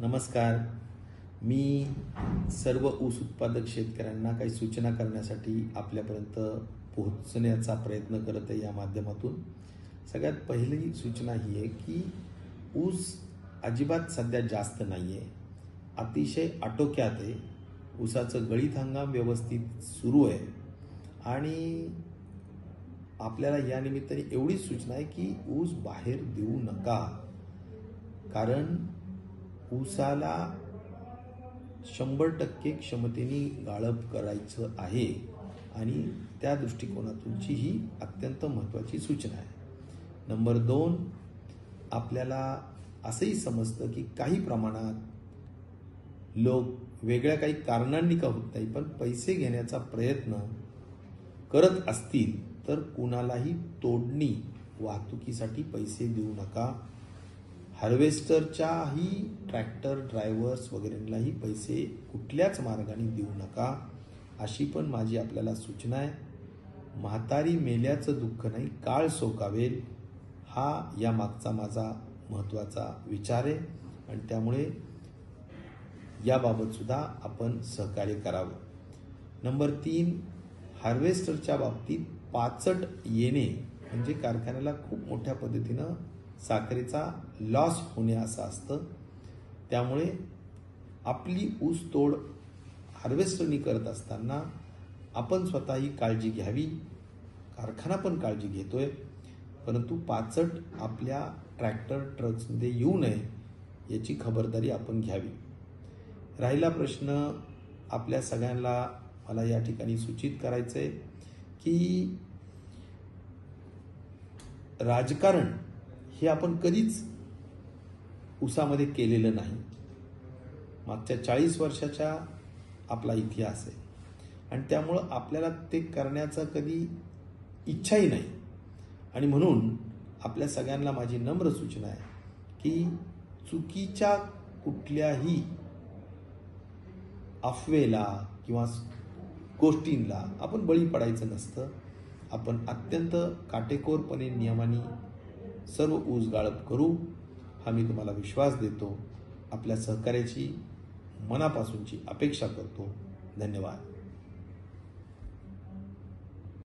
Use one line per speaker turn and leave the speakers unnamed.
नमस्कार. मी सर्व ऊस उत्पादक शेतकऱ्यांना काही सूचना करण्यासाठी आपल्यापर्यंत पोहोचण्याचा प्रयत्न करत आहे. या माध्यमातून सगळ्यात पहिली सूचना ही आहे की ऊस अजिबात सध्या जास्त नाही आहे, अतिशय आटोक्यात आहे. ऊसाचं गळीत हंगाम व्यवस्थित सुरू आहे आणि आपल्याला या निमित्ताने एवढीच सूचना आहे की ऊस बाहेर देऊ नका, कारण ऊसाला 100% क्षमतेने गाळप करायचं आहे आणि त्या दृष्टिकोनातूनची ही अत्यंत महत्त्वाची सूचना आहे. नंबर 2, आपल्याला असंही समजतं की काही प्रमाणात लोक वेगळ्या काही कारणांनी का होत नाही पण पैसे घेण्याचा प्रयत्न करत असतील तर कुणालाही तोडणी वाहतुकीसाठी पैसे देऊ नका. हार्वेस्टरच्याही ट्रॅक्टर ड्रायव्हर्स वगैरेंनाही पैसे कुठल्याच मार्गाने देऊ नका, अशी पण माझी आपल्याला सूचना आहे. म्हातारी मेल्याचं दुःख नाही, काळ सोकावेल, हा या मागचा माझा महत्त्वाचा विचार आहे आणि त्यामुळे याबाबत सुद्धा आपण सहकार्य करावं. नंबर 3, हार्वेस्टरच्या बाबतीत पाचट येणे म्हणजे कारखान्याला खूप मोठ्या पद्धतीनं साखरेचा लॉस होणे असं असतं. त्यामुळे आपली ऊस तोड हार्वेस्टरनी करत असताना आपण स्वतःही काळजी घ्यावी, कारखाना पण काळजी घेतोय, परंतु पाचट आपल्या ट्रॅक्टर ट्रक्समध्ये येऊ नये याची खबरदारी आपण घ्यावी. राहिला प्रश्न आपल्या सगळ्यांना मला या ठिकाणी सूचित करायचं आहे की राजकारण हे आपण कधीच ऊसामध्ये केलेलं नाही. मागच्या 40 वर्षाचा आपला इतिहास आहे आणि त्यामुळं आपल्याला ते करण्याचा कधी इच्छाही नाही आणि म्हणून आपल्या सगळ्यांना माझी नम्र सूचना आहे की चुकीच्या कुठल्याही अफवेला किंवा गोष्टींना आपण बळी पडायचं नसतं. आपण अत्यंत काटेकोरपणे नियमाने सर्व ऊस गाळप करू, हा मी तुम्हाला विश्वास देतो. आपल्या सहकार्याची मनापासूनची अपेक्षा करतो. धन्यवाद.